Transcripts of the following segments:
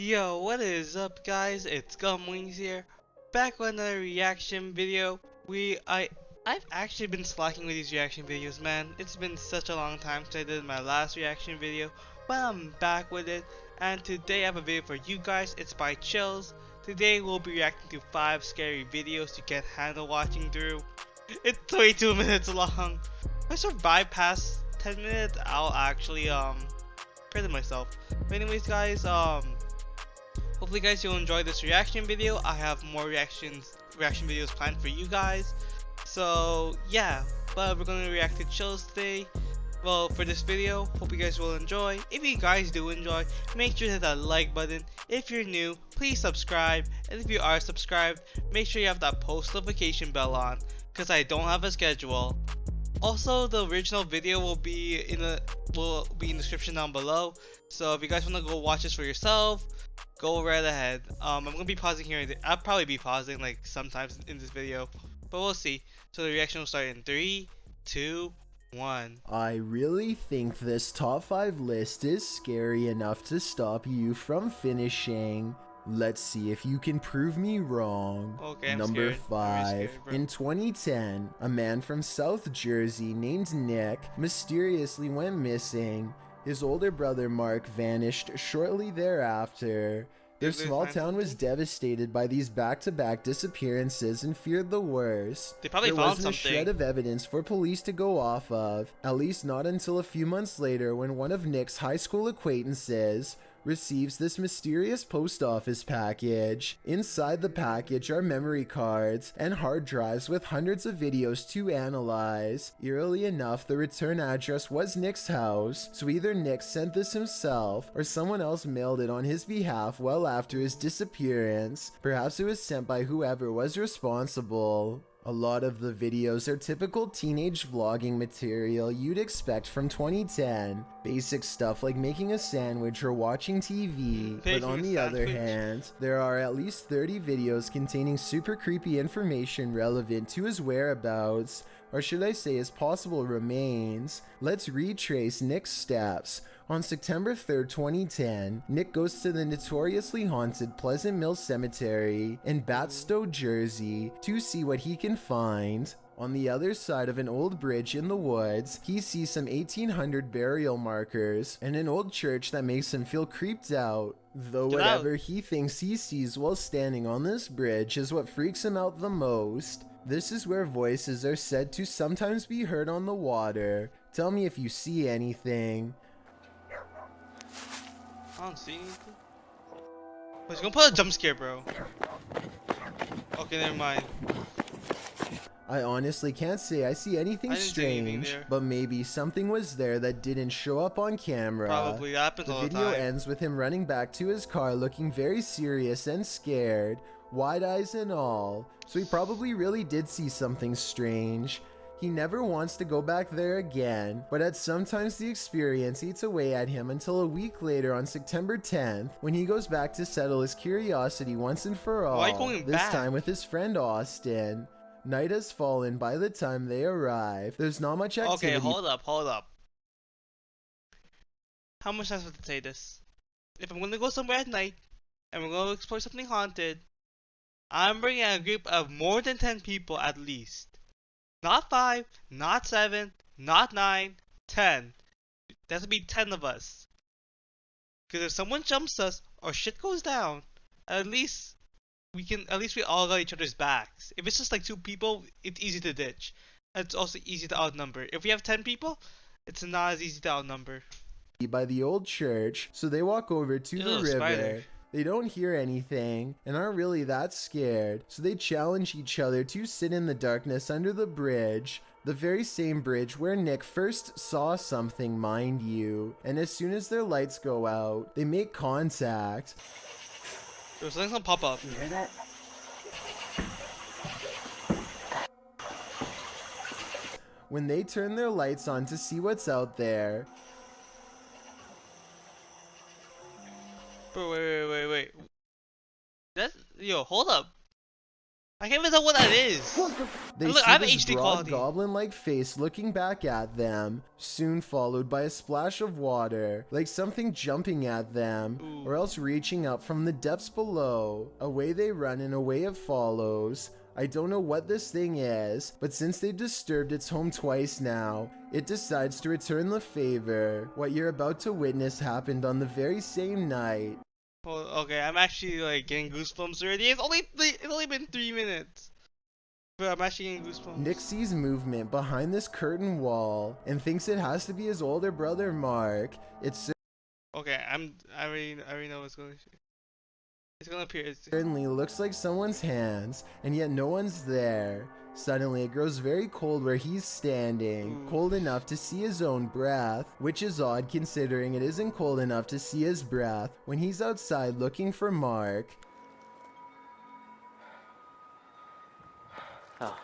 Yo, what is up guys? It's Gumwings here, back with another reaction video. I've actually been slacking with these reaction videos, man. It's been such a long time since I did my last reaction video, but I'm back with it. And today I have a video for you guys. It's by Chills. Today we'll be reacting to 5 scary videos you can't handle watching through. It's 22 minutes long. If I survive past 10 minutes, I'll actually prison myself. But anyways guys, hopefully guys you'll enjoy this reaction video. I have more reaction videos planned for you guys. So yeah, but we're gonna react to Chills today. Well, for this video, hope you guys will enjoy. If you guys do enjoy, make sure to hit that like button. If you're new, please subscribe. And if you are subscribed, make sure you have that post notification bell on, because I don't have a schedule. Also, the original video will be in the description down below. So if you guys want to go watch this for yourself, go right ahead. I'm gonna be pausing here. I'll probably be pausing like sometimes in this video, but we'll see. So the reaction will start in 3, 2, 1. I really think this top 5 list is scary enough to stop you from finishing. Let's see if you can prove me wrong. Okay, I'm Number scared. 5. Bro. In 2010, a man from South Jersey named Nick mysteriously went missing. His older brother Mark vanished shortly thereafter. Their small town was devastated by these back-to-back disappearances and feared the worst. They probably there found wasn't something. a shred of evidence for police to go off of, at least not until a few months later when one of Nick's high school acquaintances receives this mysterious post office package. Inside the package are memory cards and hard drives with hundreds of videos to analyze. Eerily enough, the return address was Nick's house, so either Nick sent this himself or someone else mailed it on his behalf well after his disappearance. Perhaps it was sent by whoever was responsible. A lot of the videos are typical teenage vlogging material you'd expect from 2010. Basic stuff like making a sandwich or watching TV. But on the other hand, there are at least 30 videos containing super creepy information relevant to his whereabouts, or should I say his possible remains. Let's retrace Nick's steps. On September 3rd, 2010, Nick goes to the notoriously haunted Pleasant Mill Cemetery in Batstow, Jersey to see what he can find. On the other side of an old bridge in the woods, he sees some 1800 burial markers and an old church that makes him feel creeped out. Though whatever he thinks he sees while standing on this bridge is what freaks him out the most. This is where voices are said to sometimes be heard on the water. Tell me if you see anything. I don't see anything. I was gonna put a jump scare, bro. Okay, never mind. I honestly can't say I see anything strange, but maybe something was there that didn't show up on camera. Probably, that happens all the time. The video ends with him running back to his car looking very serious and scared, wide eyes and all, so he probably really did see something strange. He never wants to go back there again, but sometimes the experience eats away at him until a week later on September 10th, when he goes back to settle his curiosity once and for all, this time with his friend Austin. Night has fallen by the time they arrive. There's not much activity. Okay, hold up. How much time to say this? If I'm gonna go somewhere at night, and we're gonna explore something haunted, I'm bringing a group of more than 10 people at least. Not 5, not 7, not 9, 10. There has to be 10 of us. Because if someone jumps us or shit goes down, at least we all got each other's backs. If it's just like 2 people, it's easy to ditch. It's also easy to outnumber. If we have 10 people, it's not as easy to outnumber. By the old church, so they walk over to the river. Spider. They don't hear anything and aren't really that scared, so they challenge each other to sit in the darkness under the bridge. The very same bridge where Nick first saw something, mind you. And as soon as their lights go out, they make contact. Something's gonna pop up. You hear that? When they turn their lights on to see what's out there. Bro, wait. Yo, hold up. I can't even tell what that is. They Look, I see have this HD broad quality. goblin-like face looking back at them, soon followed by a splash of water, like something jumping at them, Ooh. or else reaching up from the depths below. Away they run and away it follows. I don't know what this thing is, but since they've disturbed its home twice now, it decides to return the favor. What you're about to witness happened on the very same night. Oh, okay, I'm actually like getting goosebumps already. It's only been 3 minutes, but I'm actually getting goosebumps. Nick sees movement behind this curtain wall and thinks it has to be his older brother Mark. Okay, I already know what's going to. It's gonna appear. Certainly looks like someone's hands, and yet no one's there. Suddenly it grows very cold where he's standing, cold enough to see his own breath, which is odd considering it isn't cold enough to see his breath when he's outside looking for Mark. Oh.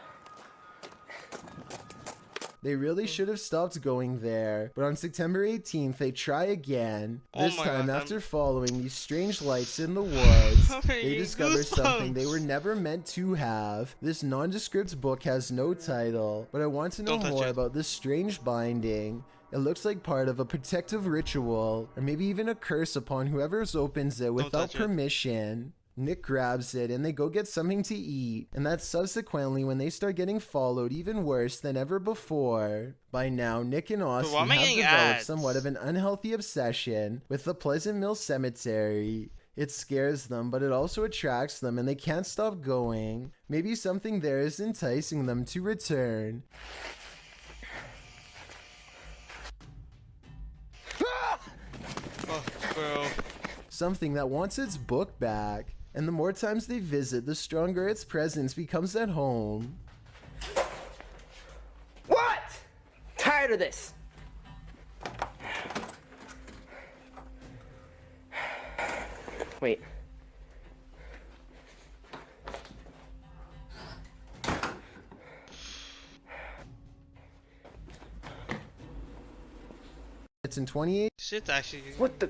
They really should have stopped going there, but on September 18th they try again. This time, after following these strange lights in the woods, they discover something they were never meant to have. This nondescript book has no title, but I want to know more about this strange binding. It looks like part of a protective ritual, or maybe even a curse upon whoever opens it without permission. Nick grabs it and they go get something to eat, and that's subsequently when they start getting followed even worse than ever before. By now, Nick and Austin have developed somewhat of an unhealthy obsession with the Pleasant Mill Cemetery. It scares them, but it also attracts them and they can't stop going. Maybe something there is enticing them to return. Oh, bro. Something that wants its book back. And the more times they visit, the stronger its presence becomes at home. What? Tired of this. Wait. It's in 28. Shit's actually. What the?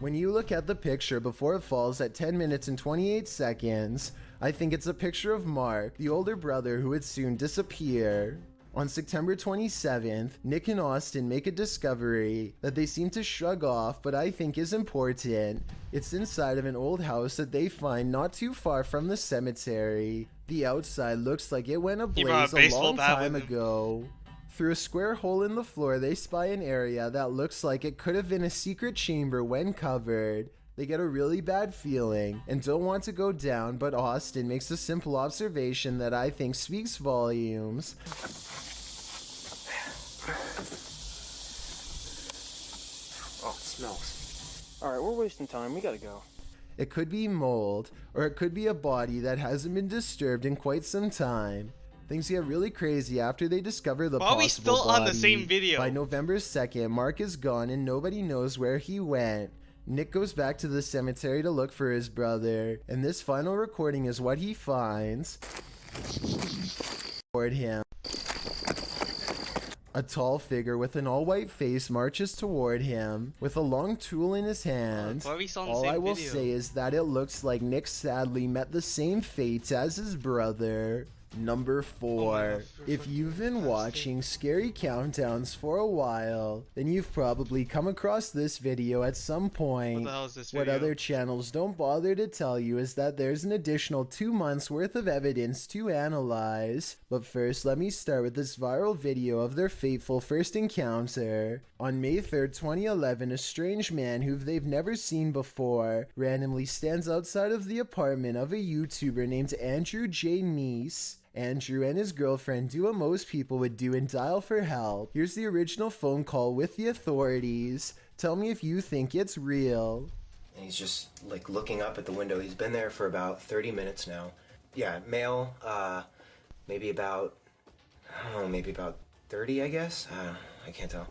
When you look at the picture before it falls at 10 minutes and 28 seconds, I think it's a picture of Mark, the older brother who would soon disappear. On September 27th, Nick and Austin make a discovery that they seem to shrug off but I think is important. It's inside of an old house that they find not too far from the cemetery. The outside looks like it went ablaze a long time ago. Through a square hole in the floor, they spy an area that looks like it could have been a secret chamber when covered. They get a really bad feeling and don't want to go down, but Austin makes a simple observation that I think speaks volumes. Oh, it smells. Alright, we're wasting time. We gotta go. It could be mold, or it could be a body that hasn't been disturbed in quite some time. Things get really crazy after they discover the possible body. Are we still on the same video? By November 2nd, Mark is gone and nobody knows where he went. Nick goes back to the cemetery to look for his brother, and this final recording is what he finds. Toward him. A tall figure with an all-white face marches toward him, with a long tool in his hand. All I will say is that it looks like Nick sadly met the same fate as his brother. Number 4. If you've been watching scary countdowns for a while, then you've probably come across this video at some point. What the hell is this video? What other channels don't bother to tell you is that there's an additional 2 months worth of evidence to analyze. But first, let me start with this viral video of their fateful first encounter. On May 3rd, 2011, a strange man who they've never seen before randomly stands outside of the apartment of a YouTuber named Andrew J. Neese. Andrew and his girlfriend do what most people would do and dial for help. Here's the original phone call with the authorities. Tell me if you think it's real. And he's just like looking up at the window. He's been there for about 30 minutes now. Yeah, male, maybe about, I don't know, maybe about 30, I guess? I can't tell.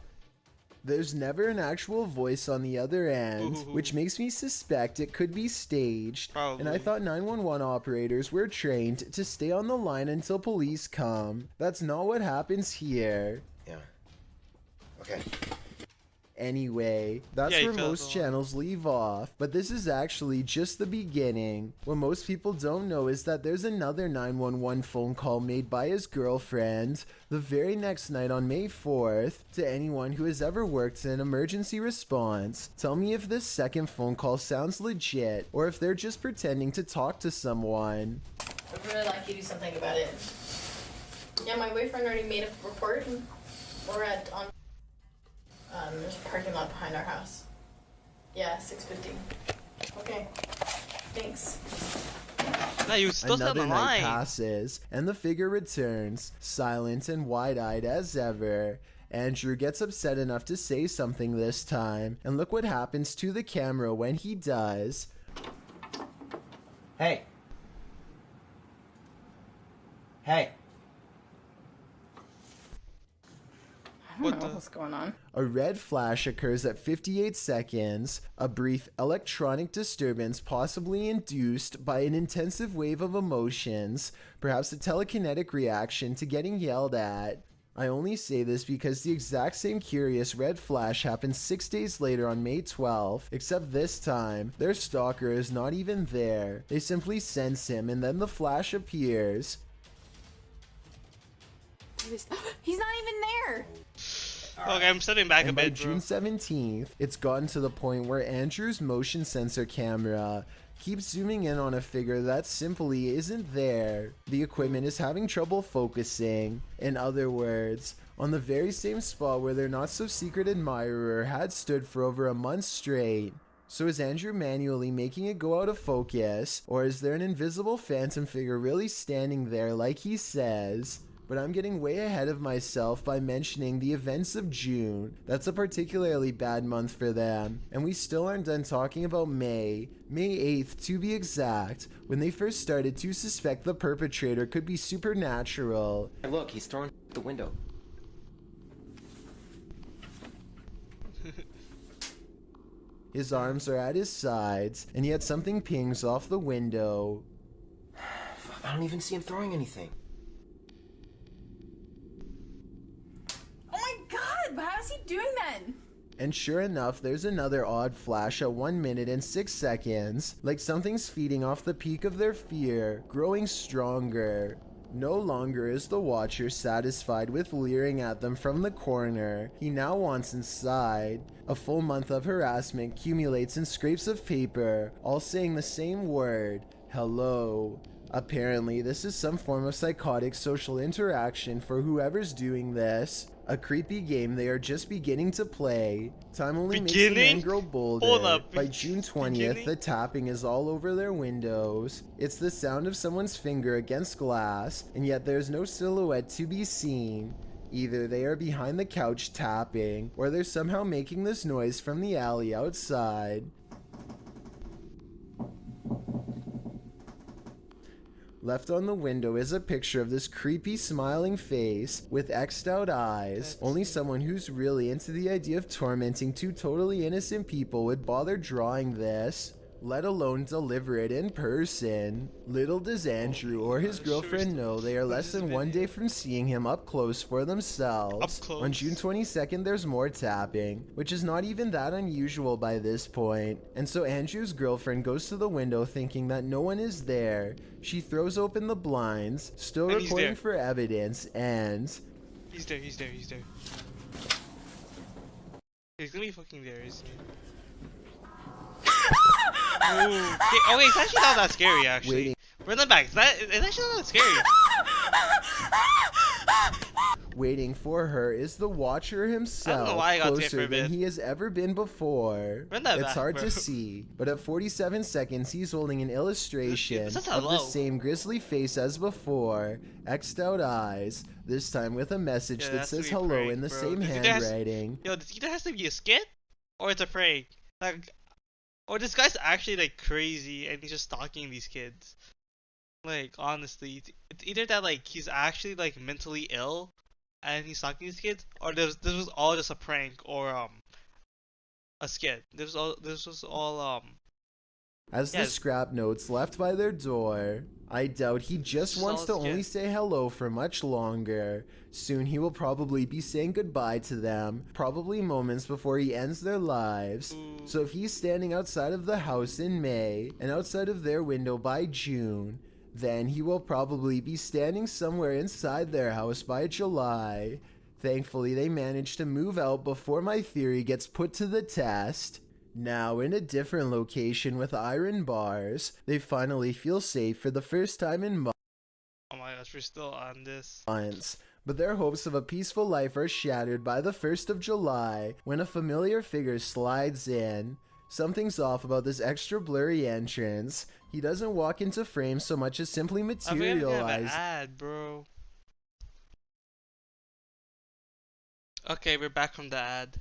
There's never an actual voice on the other end, which makes me suspect it could be staged. Probably. And I thought 911 operators were trained to stay on the line until police come. That's not what happens here. Yeah. Okay. Anyway, that's Yeah, he where fell most off. channels leave off, but this is actually just the beginning. What most people don't know is that there's another 911 phone call made by his girlfriend the very next night on May 4th to anyone who has ever worked in emergency response. Tell me if this second phone call sounds legit or if they're just pretending to talk to someone. I'd really like you to do something about it. Yeah, my boyfriend already made a report. We're at there's a parking lot behind our house. Yeah, 6:50. Okay. Thanks. No, you still on Another the night line. passes, and the figure returns, silent and wide-eyed as ever. Andrew gets upset enough to say something this time, and look what happens to the camera when he does. Hey. Hey. I don't know what's going on. A red flash occurs at 58 seconds, a brief electronic disturbance possibly induced by an intensive wave of emotions, perhaps a telekinetic reaction to getting yelled at. I only say this because the exact same curious red flash happened 6 days later on May 12th, except this time, their stalker is not even there. They simply sense him and then the flash appears. He's not even there. Okay, I'm stepping back a And by bit, bro. June 17th, it's gotten to the point where Andrew's motion sensor camera keeps zooming in on a figure that simply isn't there. The equipment is having trouble focusing. In other words, on the very same spot where their not so secret admirer had stood for over a month straight. So is Andrew manually making it go out of focus, or is there an invisible phantom figure really standing there like he says? But I'm getting way ahead of myself by mentioning the events of June. That's a particularly bad month for them. And we still aren't done talking about May 8th to be exact, when they first started to suspect the perpetrator could be supernatural. Hey, look, he's throwing the window. His arms are at his sides, and yet something pings off the window. I don't even see him throwing anything. Oh my god, but how is he doing that? And sure enough, there's another odd flash at 1 minute and 6 seconds, like something's feeding off the peak of their fear, growing stronger. No longer is the watcher satisfied with leering at them from the corner. He now wants inside. A full month of harassment accumulates in scraps of paper, all saying the same word, hello. Apparently, this is some form of psychotic social interaction for whoever's doing this. A creepy game they are just beginning to play. Time only makes the men grow bolder. Hold up. By June 20th, Beginning? the tapping is all over their windows. It's the sound of someone's finger against glass, and yet there's no silhouette to be seen. Either they are behind the couch tapping, or they're somehow making this noise from the alley outside. Left on the window is a picture of this creepy smiling face with X'd out eyes. Only someone who's really into the idea of tormenting two totally innocent people would bother drawing this, let alone deliver it in person. Little does Andrew or his girlfriend know they are less than 1 day from seeing him up close for themselves. Up close. On June 22nd, there's more tapping, which is not even that unusual by this point. And so Andrew's girlfriend goes to the window thinking that no one is there. She throws open the blinds, still And he's recording there. for evidence, and He's there. He's there. He's gonna be fucking there, isn't he? Ooh. Okay, it's actually not that scary, actually. Waiting. Run them back. It's actually not that scary. waiting for her is the watcher himself, why I got scared for closer a than bit. he has ever been before. Run that It's back, hard bro. to see, but at 47 seconds he's holding an illustration This is of the hello. same grisly face as before, X'd out eyes, this time with a message Yeah, that that's says to be hello prank, in the bro. same This either has- handwriting. Yo, this either has to be a skit or it's a prank. Like, or this guy's actually like crazy and he's just stalking these kids. Like, honestly, it's either that like he's actually like mentally ill and he's stalking these kids, or this was all just a prank or a skit. This was all as the Yes. scrap notes left by their door. I doubt he just wants to only say hello for much longer. Soon he will probably be saying goodbye to them, probably moments before he ends their lives. So if he's standing outside of the house in May and outside of their window by June, then he will probably be standing somewhere inside their house by July. Thankfully, they managed to move out before my theory gets put to the test. Now, in a different location with iron bars, they finally feel safe for the first time in months. Oh my gosh, we're still on this. But their hopes of a peaceful life are shattered by the 1st of July when a familiar figure slides in. Something's off about this extra blurry entrance. He doesn't walk into frame so much as simply I forgot we have an materialize. ad, bro. Okay, we're back from the ad.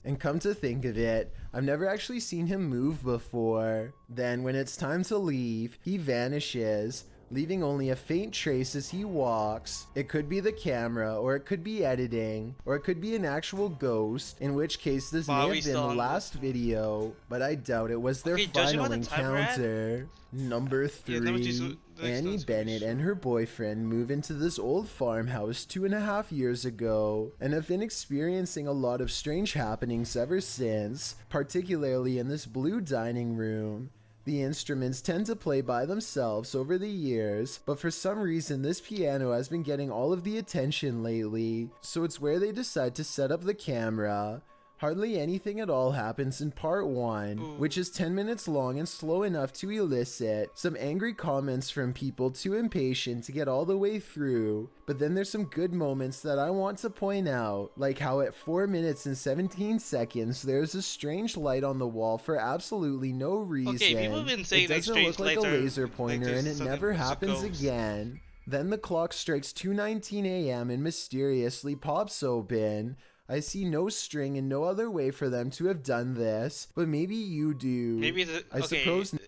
And come to think of it, I've never actually seen him move before. Then when it's time to leave, he vanishes, leaving only a faint trace as he walks. It could be the camera, or it could be editing, or it could be an actual ghost, in which case this may have been the last video, but I doubt it was their final encounter. Number 3, Annie Bennett and her boyfriend move into this old farmhouse 2.5 years ago and have been experiencing a lot of strange happenings ever since, particularly in this blue dining room. The instruments tend to play by themselves over the years, but for some reason this piano has been getting all of the attention lately, so it's where they decide to set up the camera. Hardly anything at all happens in part 1, which is 10 minutes long and slow enough to elicit some angry comments from people too impatient to get all the way through. But then there's some good moments that I want to point out, like how at 4 minutes and 17 seconds there's a strange light on the wall for absolutely no reason. Okay, people have been saying it doesn't look like a laser pointer and it never happens again. Then the clock strikes 2:19 a.m. and mysteriously pops open. I see no string and no other way for them to have done this, but maybe you do. Maybe I suppose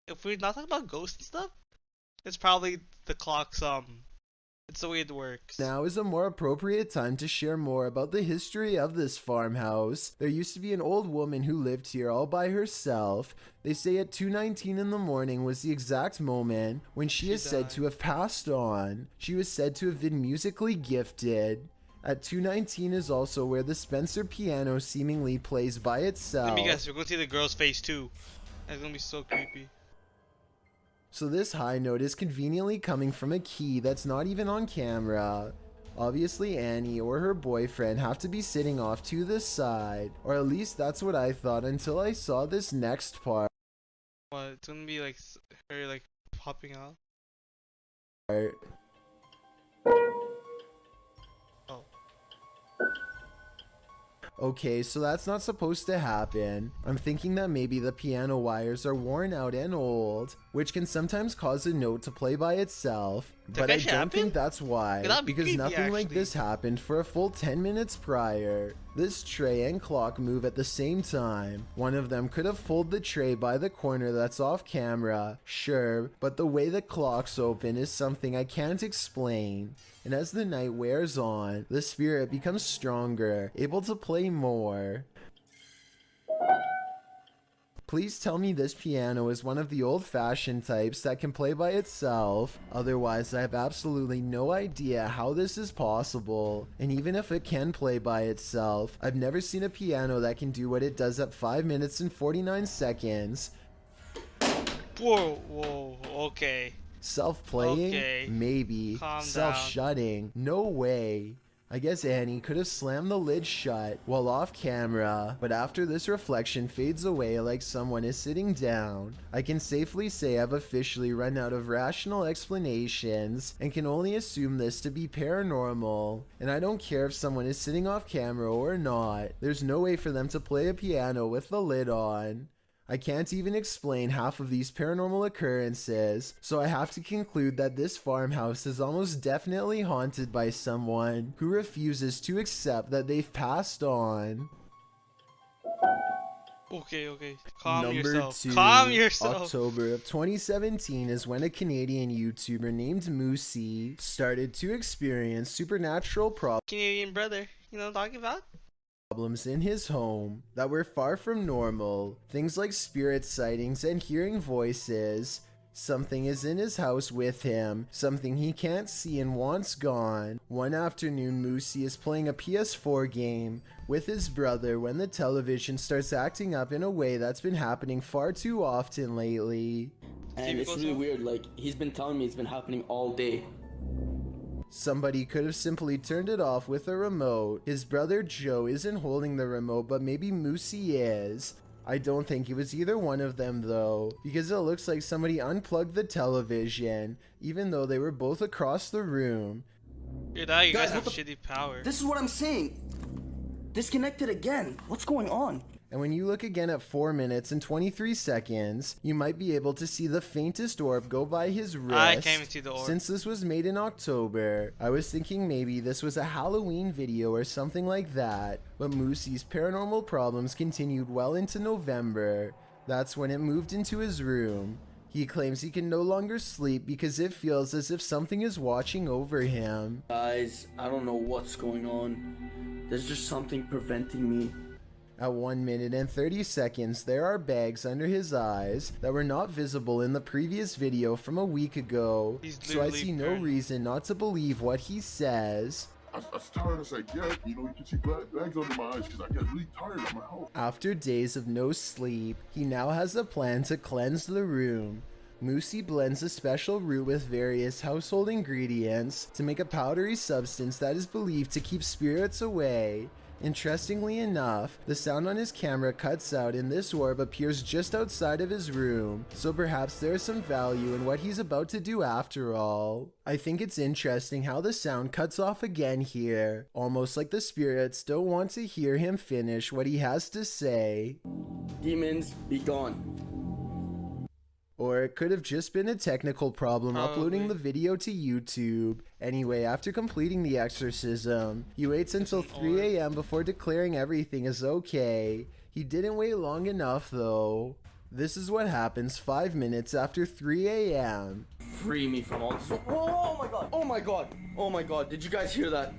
if we're not talking about ghosts and stuff, it's probably the clock's it's the way it works. now is a more appropriate time to share more about the history of this farmhouse. There used to be an old woman who lived here all by herself. They say at 2:19 in the morning was the exact moment when she is said to have passed on. She was said to have been musically gifted. At 2:19 is also where the Spencer piano seemingly plays by itself. Let me guess, we're gonna see the girl's face too. That's gonna be so creepy. So this high note is conveniently coming from a key that's not even on camera. Obviously Annie or her boyfriend have to be sitting off to the side, or at least that's what I thought until I saw this next part. What? It's gonna be like her like popping out. Okay, so that's not supposed to happen. I'm thinking that maybe the piano wires are worn out and old, which can sometimes cause a note to play by itself, but I don't think that's why, because nothing like this happened for a full 10 minutes prior. This tray and clock move at the same time. One of them could have pulled the tray by the corner that's off camera, sure, but the way the clock's open is something I can't explain. And as the night wears on, the spirit becomes stronger, able to play more. Please tell me this piano is one of the old-fashioned types that can play by itself. Otherwise, I have absolutely no idea how this is possible. And even if it can play by itself, I've never seen a piano that can do what it does at 5 minutes and 49 seconds. Whoa, okay. Self-playing? Okay. Maybe. Self-shutting? No way. I guess Annie could have slammed the lid shut while off camera, but after this reflection fades away like someone is sitting down, I can safely say I've officially run out of rational explanations and can only assume this to be paranormal. And I don't care if someone is sitting off camera or not, there's no way for them to play a piano with the lid on. I can't even explain half of these paranormal occurrences, so I have to conclude that this farmhouse is almost definitely haunted by someone who refuses to accept that they've passed on. Okay. Calm Number yourself. 2, Calm yourself. October of 2017 is when a Canadian YouTuber named Moosey started to experience supernatural problems. Canadian brother, you know what I'm talking about? problems in his home that were far from normal. Things like spirit sightings and hearing voices. Something is in his house with him, something he can't see and wants gone. One afternoon, Moosey is playing a PS4 game with his brother when the television starts acting up in a way that's been happening far too often lately. And it's really weird, like, he's been telling me it's been happening all day. Somebody could have simply turned it off with a remote. His brother Joe isn't holding the remote, but maybe Moosey is. I don't think it was either one of them though, because it looks like somebody unplugged the television, even though they were both across the room. Dude, now you guys have shitty power. This is what I'm saying. Disconnected again. What's going on? And when you look again at 4 minutes and 23 seconds, you might be able to see the faintest orb go by his wrist. I can't even see the orb. Since this was made in October, I was thinking maybe this was a Halloween video or something like that, but Moosey's paranormal problems continued well into November. That's when it moved into his room. He claims he can no longer sleep because it feels as if something is watching over him. Guys, I don't know what's going on. There's just something preventing me. At 1 minute and 30 seconds, there are bags under his eyes that were not visible in the previous video from a week ago. So I see no reason not to believe what he says. I was tired. I said, yeah, you know, you can see bags under my eyes because I get really tired at my house. After days of no sleep, he now has a plan to cleanse the room. Moosey blends a special root with various household ingredients to make a powdery substance that is believed to keep spirits away. Interestingly enough, the sound on his camera cuts out and this orb appears just outside of his room, so perhaps there's some value in what he's about to do after all. I think it's interesting how the sound cuts off again here, almost like the spirits don't want to hear him finish what he has to say. Demons, be gone. Or it could have just been a technical problem uploading the video to YouTube. Anyway, after completing the exorcism, he waits until 3 a.m. before declaring everything is okay. He didn't wait long enough though. This is what happens 5 minutes after 3 a.m. Free me from all this. Oh my god! Oh my god! Oh my god! Did you guys hear that?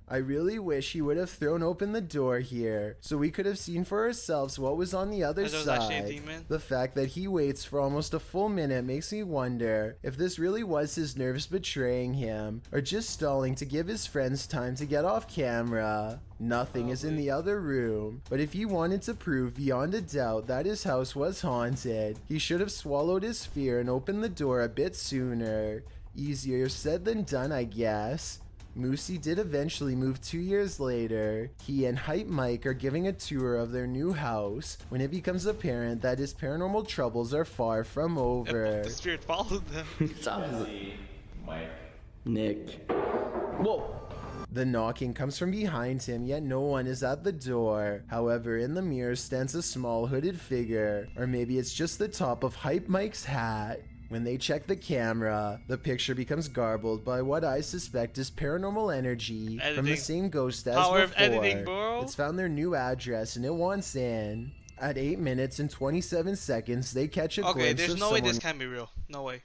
I really wish he would have thrown open the door here, so we could have seen for ourselves what was on the other side. The fact that he waits for almost a full minute makes me wonder if this really was his nerves betraying him, or just stalling to give his friends time to get off camera. Nothing is in the other room, but if he wanted to prove beyond a doubt that his house was haunted, he should have swallowed his fear and opened the door a bit sooner. Easier said than done, I guess. Moosey did eventually move 2 years later. He and Hype Mike are giving a tour of their new house when it becomes apparent that his paranormal troubles are far from over. The spirit followed them. Mike. Nick. Whoa! The knocking comes from behind him, yet no one is at the door. However, in the mirror stands a small hooded figure, or maybe it's just the top of Hype Mike's hat. When they check the camera, the picture becomes garbled by what I suspect is paranormal energy from the same ghost as Power before. of editing, bro. It's found their new address and it wants in. At 8 minutes and 27 seconds, they catch a glimpse of someone. Okay, there's no way this can be real. No way.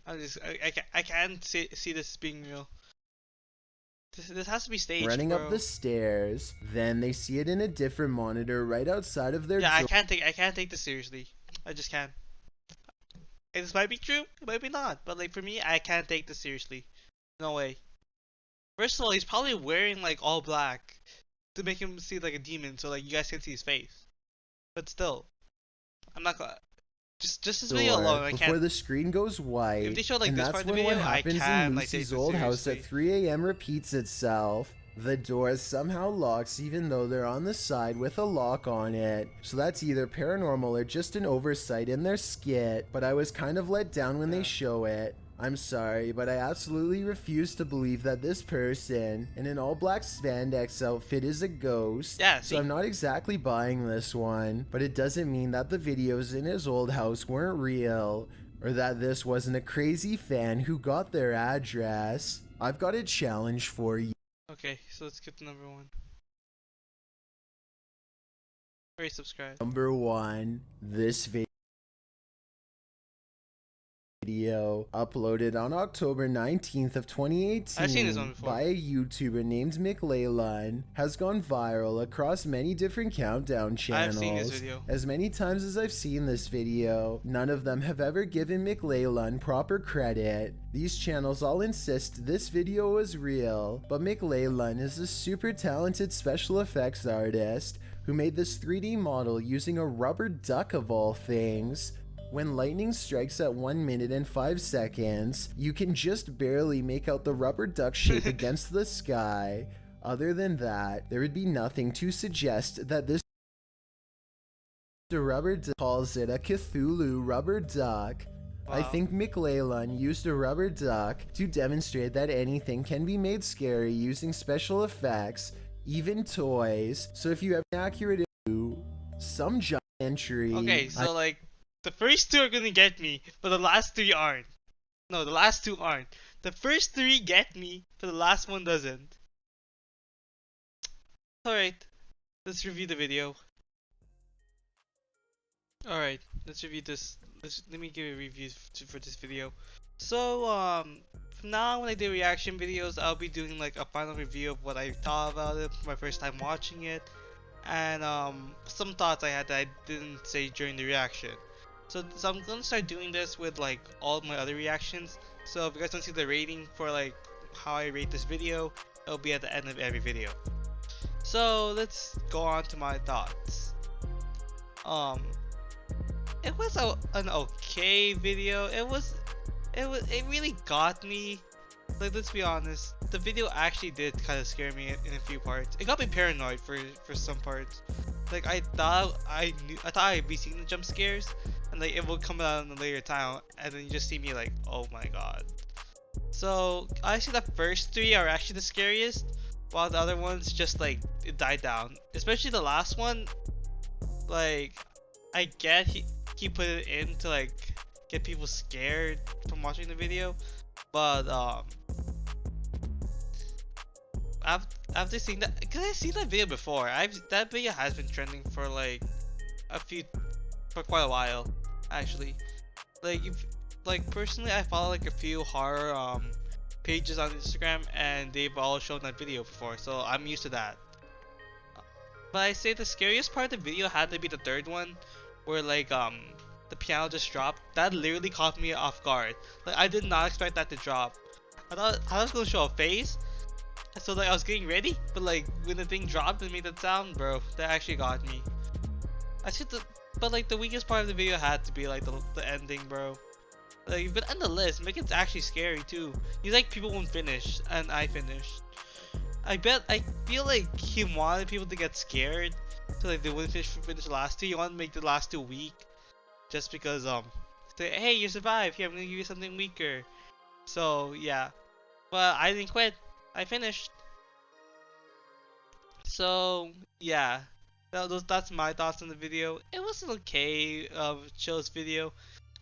I can't see this being real. This has to be staged, running bro. up the stairs. Then they see it in a different monitor right outside of their door. I can't take this seriously. I just can't. This might be true, it might be not, but like for me, I can't take this seriously. No way. First of all, he's probably wearing like all black to make him see like a demon, so like you guys can see his face. But still, I'm not gonna. Just this video alone, I can't. Before the screen goes white, if they show like and this that's part of the when video, what happens I can in like take Moosey's this old house seriously. at 3 a.m. repeats itself. The door somehow locks even though they're on the side with a lock on it. So that's either paranormal or just an oversight in their skit, but I was kind of let down when they show it. I'm sorry, but I absolutely refuse to believe that this person in an all-black spandex outfit is a ghost. Yeah, so I'm not exactly buying this one, but it doesn't mean that the videos in his old house weren't real, or that this wasn't a crazy fan who got their address. I've got a challenge for you. Okay, so let's get to number 1. Already subscribe. Number 1, this video uploaded on October 19th of 2018 I've seen this one before. by a YouTuber named McLaylan has gone viral across many different countdown channels. I've seen this video. As many times as I've seen this video, none of them have ever given McLaylan proper credit. These channels all insist this video is real, but McLaylan is a super talented special effects artist who made this 3D model using a rubber duck of all things. When lightning strikes at 1 minute and 5 seconds, you can just barely make out the rubber duck shape against the sky. Other than that, there would be nothing to suggest that this rubber duck calls it a Cthulhu rubber duck. Wow. I think McLaylan used a rubber duck to demonstrate that anything can be made scary using special effects, even toys. So if you have an accurate some giant entry. Okay, so like the first two are gonna get me, but the last three aren't. No, the last two aren't. The first three get me, but the last one doesn't. Alright, let's review the video. Alright, let's review this. Let me give a review for this video. So, from now on when I do reaction videos, I'll be doing like a final review of what I thought about it, my first time watching it, and some thoughts I had that I didn't say during the reaction. So I'm gonna start doing this with like all my other reactions. So if you guys don't see the rating for like how I rate this video, it'll be at the end of every video. So let's go on to my thoughts. It was an okay video. It really got me. Like, let's be honest, the video actually did kind of scare me in a few parts. It got me paranoid for some parts. Like I thought I'd be seeing the jump scares, and like it will come out in a later time, and then you just see me like, oh my god. So actually the first three are actually the scariest, while the other ones just like it died down. Especially the last one. Like I get he put it in to like get people scared from watching the video, but after seeing that, because I've seen that video before, that video has been trending for like for quite a while actually. Like personally, I follow like a few horror pages on Instagram, and they've all shown that video before, so I'm used to that. But I say the scariest part of the video had to be the third one, where like the piano just dropped. That literally caught me off guard. Like I did not expect that to drop. I thought I was gonna show a face, so like I was getting ready, but like when the thing dropped and made that sound, bro, that actually got me. But like the weakest part of the video had to be like the ending, bro. Like, but end the list, make it actually scary too. You like people won't finish, and I finished. I feel like he wanted people to get scared, so like they wouldn't finish the last two. You want to make the last two weak, just because say, hey, you survived. Here, I'm gonna give you something weaker. So yeah, but I didn't quit. I finished. So yeah, that's my thoughts on the video. It was an okay Chills video.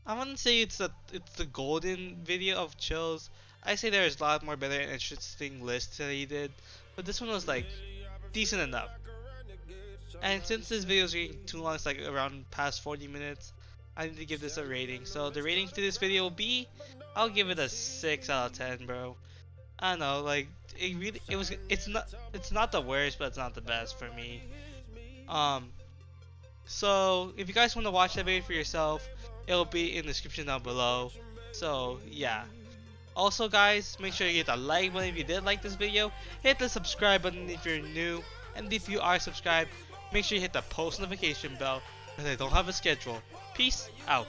I wouldn't say it's the golden video of Chills. I say there's a lot more better and interesting lists that he did, but this one was like decent enough. And since this video is getting too long, it's like around past 40 minutes, I need to give this a rating. So the rating to this video will be, I'll give it a 6 out of 10, bro. I don't know, like it's not the worst, but it's not the best for me. So if you guys want to watch that video for yourself, it'll be in the description down below. So yeah. Also guys, make sure you hit the like button if you did like this video, hit the subscribe button if you're new, and if you are subscribed, make sure you hit the post notification bell, because I don't have a schedule. Peace out.